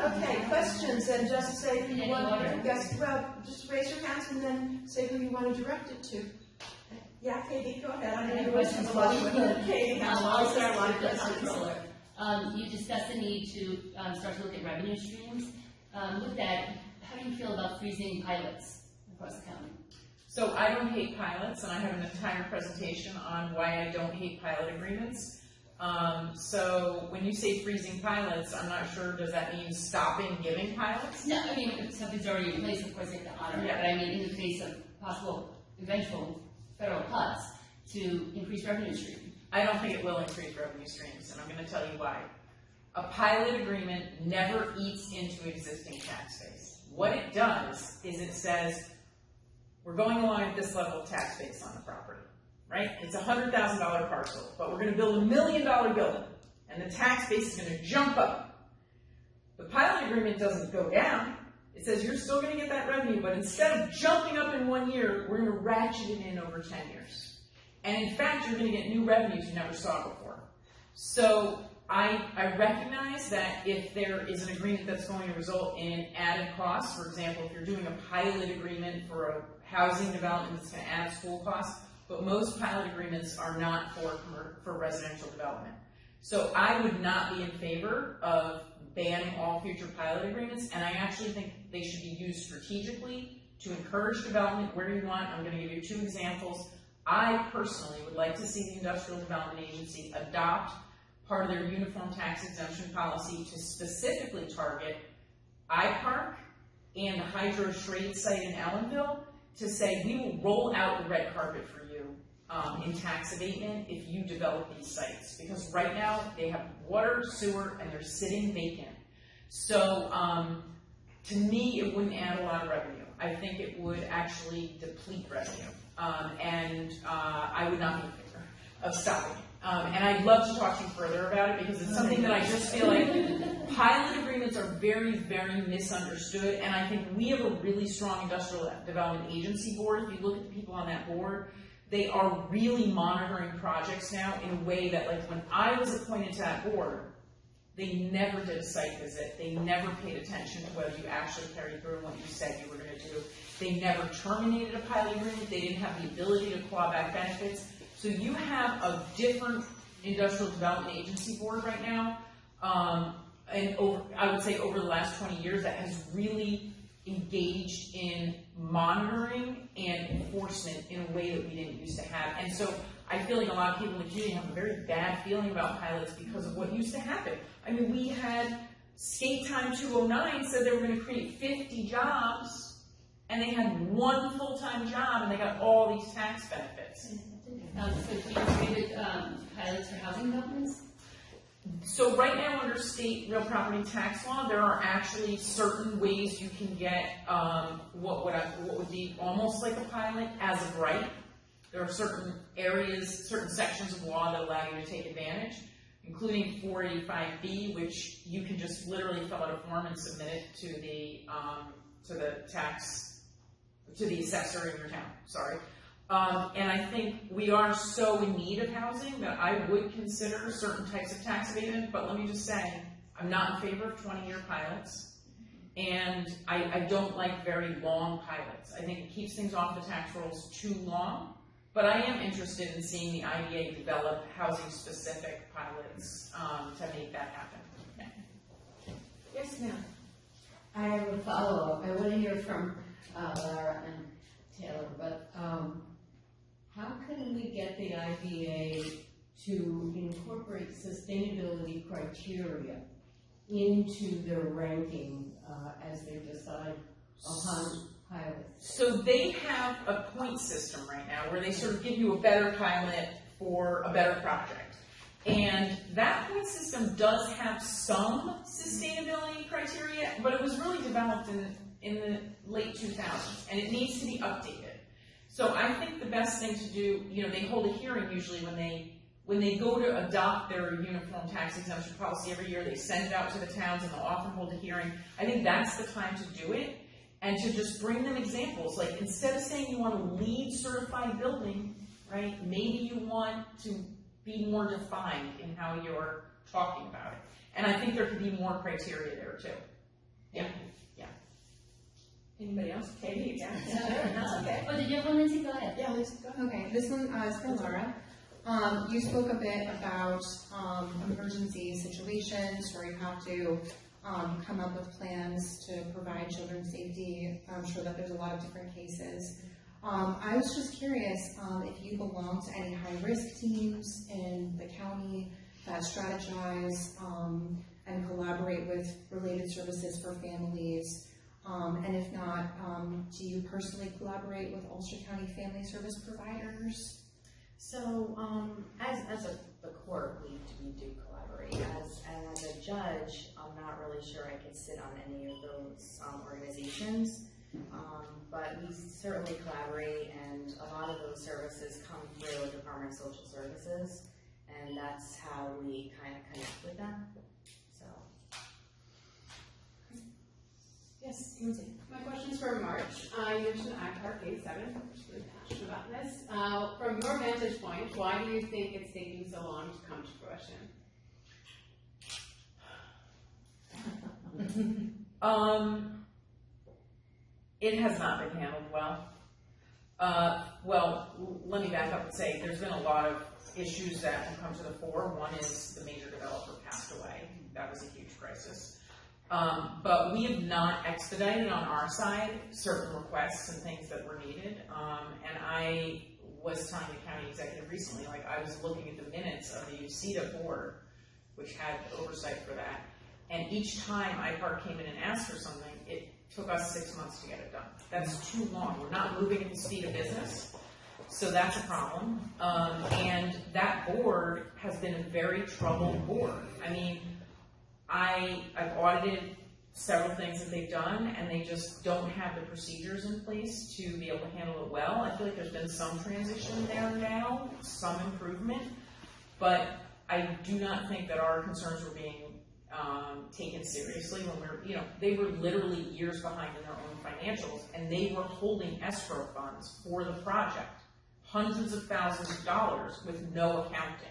Okay, questions, and just say who you want to, yes, well, just raise your hands and then say who you want to direct it to. Yeah, Katie, go ahead. I know you questions. Katie, I'll start with the controller. You discussed the need to start to look at revenue streams. With that, how do you feel about freezing pilots across the county? So I don't hate pilots, and I have an entire presentation on why I don't hate pilot agreements. So when you say freezing pilots, I'm not sure, does that mean stopping giving pilots? No, I mean, if something's already in place, of course, they have to honor it. But I mean, in the face of possible eventual federal cuts to increase revenue stream. I don't think it will increase revenue streams, and I'm going to tell you why. A pilot agreement never eats into existing tax base. What it does is it says, we're going along at this level of tax base on the property, right? It's a $100,000 parcel, but we're going to build $1 million building, and the tax base is going to jump up. The pilot agreement doesn't go down. It says you're still going to get that revenue, but instead of jumping up in 1 year, we're going to ratchet it in over 10 years. And in fact, you're going to get new revenues you never saw before. So I recognize that if there is an agreement that's going to result in added costs, for example, if you're doing a pilot agreement for a housing development that's going to add school costs, but most pilot agreements are not for residential development. So I would not be in favor of banning all future pilot agreements, and I actually think they should be used strategically to encourage development where you want. I'm going to give you 2 examples. I personally would like to see the Industrial Development Agency adopt part of their uniform tax exemption policy to specifically target iPark and the Hydro Schrade site in Ellenville to say we will roll out the red carpet for you in tax abatement if you develop these sites. Because right now they have water, sewer, and they're sitting vacant. So to me, it wouldn't add a lot of revenue. I think it would actually deplete revenue. And I would not be in favor of stopping it. And I'd love to talk to you further about it because it's something that I just feel like pilot agreements are very, very misunderstood. And I think we have a really strong Industrial Development Agency board. If you look at the people on that board, they are really monitoring projects now in a way that, like, when I was appointed to that board, they never did a site visit. They never paid attention to whether you actually carried through what you said you were going to do. They never terminated a pilot agreement. They didn't have the ability to claw back benefits. So you have a different Industrial Development Agency board right now, and I would say over the last 20 years that has really engaged in monitoring and enforcement in a way that we didn't used to have. And so I feel like a lot of people in the community have a very bad feeling about pilots because of what used to happen. I mean, we had Skate Time 209 said they were going to create 50 jobs, and they had 1 full-time job, and they got all these tax benefits. So do you agree with pilots for housing developments? So right now under state real property tax law, there are actually certain ways you can get what would be almost like a pilot as of right. There are certain areas, certain sections of law that allow you to take advantage, including 485B, which you can just literally fill out a form and submit it to the assessor in your town. Sorry. And I think we are so in need of housing that I would consider certain types of tax abatement, but let me just say, I'm not in favor of 20-year pilots, and I don't like very long pilots. I think it keeps things off the tax rolls too long, but I am interested in seeing the IDA develop housing-specific pilots to make that happen. Yeah. Yes, ma'am. I have a follow-up. I want to hear from Lara and Taylor, but how can we get the IDA to incorporate sustainability criteria into their ranking as they decide upon pilots? So they have a point system right now where they sort of give you a better pilot for a better project. And that point system does have some sustainability criteria, but it was really developed in the late 2000s, and it needs to be updated. So I think the best thing to do, they hold a hearing usually when they go to adopt their uniform tax exemption policy every year. They send it out to the towns, and they'll often hold a hearing. I think that's the time to do it, and to just bring them examples. Like, instead of saying you want a LEED certified building, right? Maybe you want to be more defined in how you're talking about it. And I think there could be more criteria there too. Anybody else? Katie? Yeah. Okay. Oh, did you have one, Lindsay? Go ahead. Yeah, Lisa, go ahead. Okay, this one is for Laura. You spoke a bit about emergency situations where you have to come up with plans to provide children's safety. I'm sure that there's a lot of different cases. I was just curious if you belong to any high-risk teams in the county that strategize and collaborate with related services for families. And if not, do you personally collaborate with Ulster County Family Service providers? So, as the court, we do collaborate. As a judge, I'm not really sure I could sit on any of those organizations, but we certainly collaborate, and a lot of those services come through the Department of Social Services, and that's how we kind of connect with them. So. Yes, Lindsay. My question's for March. You mentioned ACTAR Phase 7. I'm just really passionate about this. From your vantage point, why do you think it's taking so long to come to fruition? It has not been handled well. Well, let me back up and say there's been a lot of issues that have come to the fore. One is the major developer passed away. That was a huge crisis. But we have not expedited on our side certain requests and things that were needed. And I was telling the county executive recently, like I was looking at the minutes of the UCDW board, which had oversight for that. And each time IPAR came in and asked for something, it took us 6 months to get it done. That's too long. We're not moving at the speed of business. So that's a problem. And that board has been a very troubled board. I mean, I've audited several things that they've done, and they just don't have the procedures in place to be able to handle it well. I feel like there's been some transition there now, some improvement, but I do not think that our concerns were being taken seriously when they were literally years behind in their own financials, and they were holding escrow funds for the project, hundreds of thousands of dollars with no accounting.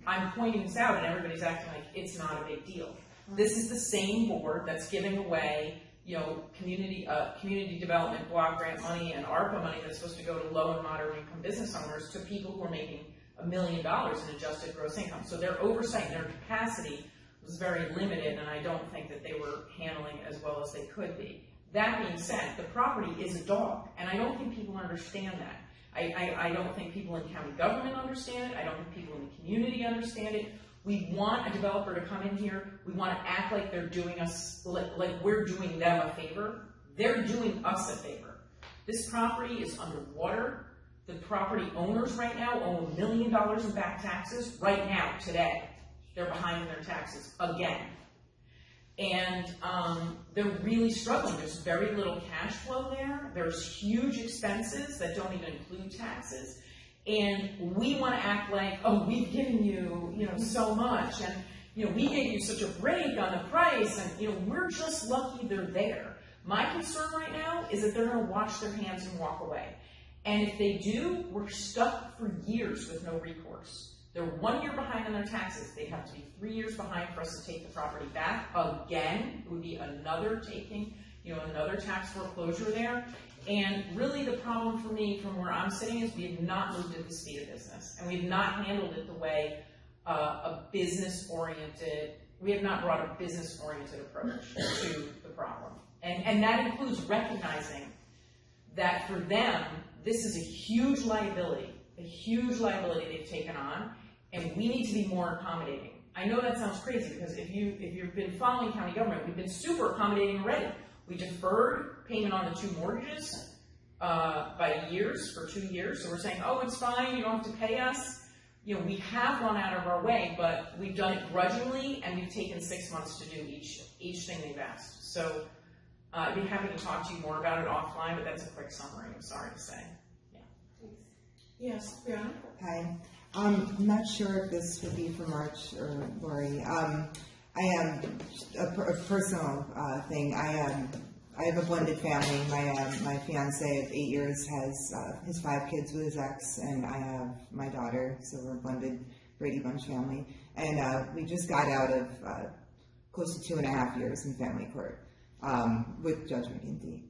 I'm pointing this out, and everybody's acting like it's not a big deal. This is the same board that's giving away, community development block grant money and ARPA money that's supposed to go to low and moderate income business owners to people who are making $1 million in adjusted gross income. So their oversight and their capacity was very limited, and I don't think that they were handling it as well as they could be. That being said, the property is a dog, and I don't think people understand that. I don't think people in county government understand it. I don't think people in the community understand it. We want a developer to come in here. We want to act like they're doing us, like we're doing them a favor. They're doing us a favor. This property is underwater. The property owners right now owe $1 million in back taxes right now, today. They're behind in their taxes again. And they're really struggling. There's very little cash flow there. There's huge expenses that don't even include taxes. And we want to act like, oh, we've given you, so much, and we gave you such a break on the price, and we're just lucky they're there. My concern right now is that they're going to wash their hands and walk away. And if they do, we're stuck for years with no recourse. They're 1 year behind on their taxes. They have to be 3 years behind for us to take the property back. Again, it would be another taking, another tax foreclosure there. And really the problem for me from where I'm sitting is we have not moved at the speed of business. And we have not handled it the way we have not brought a business-oriented approach to the problem. And that includes recognizing that for them, this is a huge liability they've taken on, and we need to be more accommodating. I know that sounds crazy because if you've been following county government, we've been super accommodating already. We deferred payment on the 2 mortgages by years, for 2 years. So we're saying, oh, it's fine, you don't have to pay us. We have gone out of our way, but we've done it grudgingly, and we've taken 6 months to do each thing they've asked. So I'd be happy to talk to you more about it offline, but that's a quick summary, I'm sorry to say. Yeah. Yes, Brianna? Hi. I'm not sure if this would be for March or Lori. I am a personal thing. I have a blended family. My fiance of 8 years has his 5 kids with his ex, and I have my daughter, so we're a blended Brady Bunch family. And we just got out of close to 2.5 years in family court. with Judge McGinty.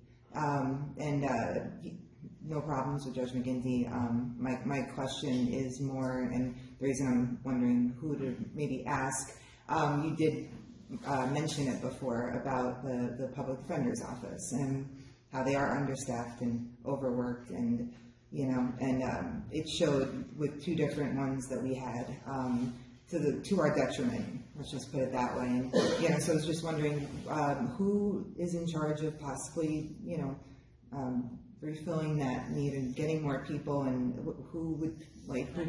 No problems with Judge McGinty. My question is more, and the reason I'm wondering who to maybe ask, you did mention it before about the public defender's office and how they are understaffed and overworked, and it showed with 2 different ones that we had to our detriment. Let's just put it that way. And so I was just wondering who is in charge of possibly refilling that need and getting more people, and who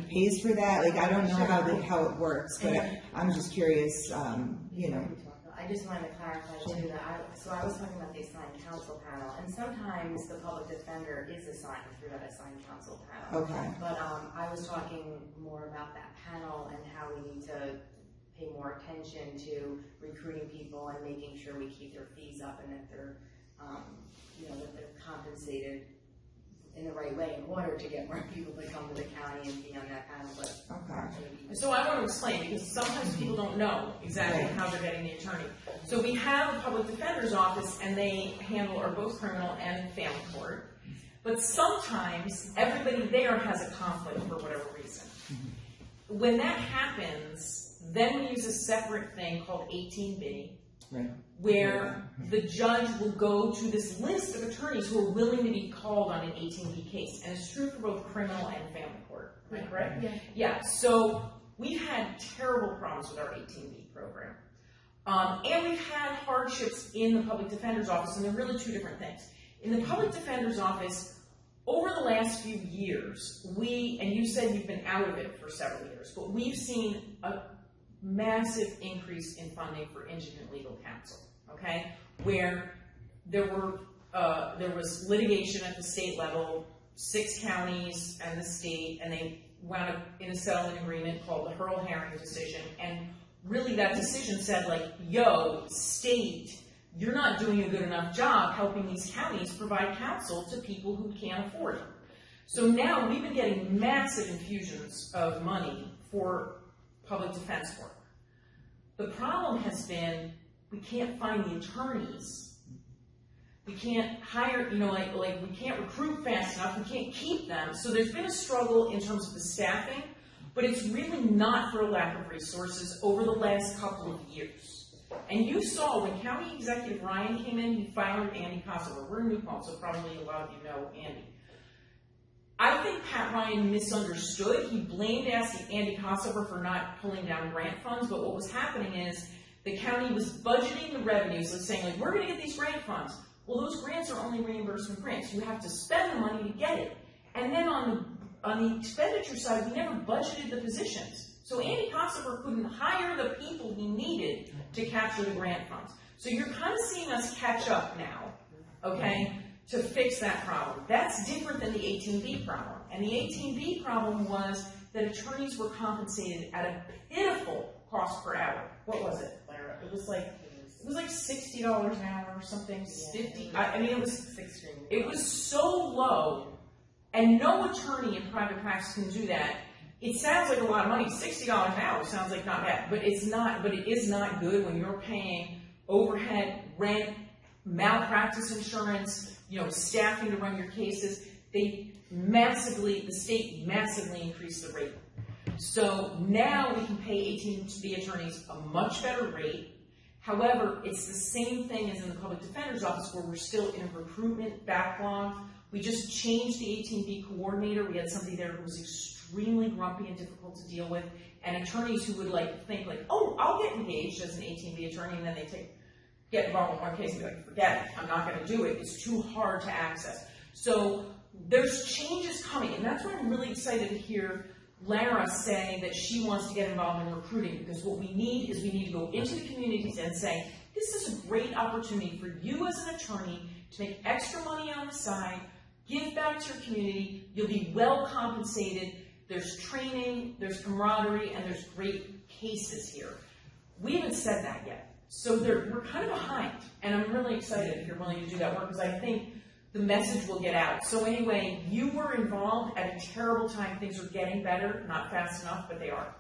pays for that? I don't know how it works, but I'm just curious. I just wanted to clarify too that I was talking about the assigned counsel panel, and sometimes the public defender is assigned through that assigned counsel panel. Okay. But I was talking more about that panel and how we need to pay more attention to recruiting people and making sure we keep their fees up and that they're that they're compensated in the right way in order to get more people to come to the county and be on that panel. But so I want to explain, because sometimes people don't know exactly how they're getting the attorney. So we have a public defender's office, and they handle both criminal and family court. But sometimes everybody there has a conflict for whatever reason. When that happens, then we use a separate thing called 18B. Right. Where the judge will go to this list of attorneys who are willing to be called on an 18B case. And it's true for both criminal and family court. Am I correct? Yeah. So we've had terrible problems with our 18B program. And we've had hardships in the public defender's office, and they're really 2 different things. In the public defender's office, over the last few years, and you said you've been out of it for several years, but we've seen a massive increase in funding for indigent legal counsel, okay? Where there was litigation at the state level, 6 counties and the state, and they wound up in a settlement agreement called the Hurl-Herring decision, and really that decision said, yo, state, you're not doing a good enough job helping these counties provide counsel to people who can't afford it. So now we've been getting massive infusions of money for public defense work. The problem has been we can't find the attorneys. We can't hire, we can't recruit fast enough. We can't keep them. So there's been a struggle in terms of the staffing, but it's really not for a lack of resources over the last couple of years. And you saw when County Executive Ryan came in, he fired Andy Kosover. We're in New Paltz, so probably a lot of you know Andy. I think Pat Ryan misunderstood. He blamed Andy Kosover for not pulling down grant funds, but what was happening is the county was budgeting the revenues and saying, we're going to get these grant funds. Well, those grants are only reimbursement grants. You have to spend the money to get it. And then on the expenditure side, we never budgeted the positions. So Andy Kosover couldn't hire the people he needed to capture the grant funds. So you're kind of seeing us catch up now, okay, to fix that problem. That's different than the 18B problem. And the 18B problem was that attorneys were compensated at a pitiful cost per hour. What was it, Lara? It was like $60 an hour or something, 50. I mean, it was so low, and no attorney in private practice can do that. It sounds like a lot of money. $60 an hour sounds like not bad, but it's not. But it is not good when you're paying overhead, rent, malpractice insurance, staffing to run your cases. The state massively increased the rate. So now we can pay 18B attorneys a much better rate. However, it's the same thing as in the public defender's office where we're still in a recruitment backlog. We just changed the 18B coordinator. We had somebody there who was extremely grumpy and difficult to deal with, and attorneys who would think oh, I'll get engaged as an 18B attorney, and then they get involved in one case and be like, forget it, I'm not going to do it. It's too hard to access. So there's changes coming, and that's why I'm really excited to hear Lara say that she wants to get involved in recruiting, because what we need to go into the communities and say, this is a great opportunity for you as an attorney to make extra money on the side, give back to your community, you'll be well compensated, there's training, there's camaraderie, and there's great cases here. We haven't said that yet. So we're kind of behind, and I'm really excited if you're willing to do that work, because I think the message will get out. So anyway, you were involved at a terrible time. Things are getting better, not fast enough, but they are.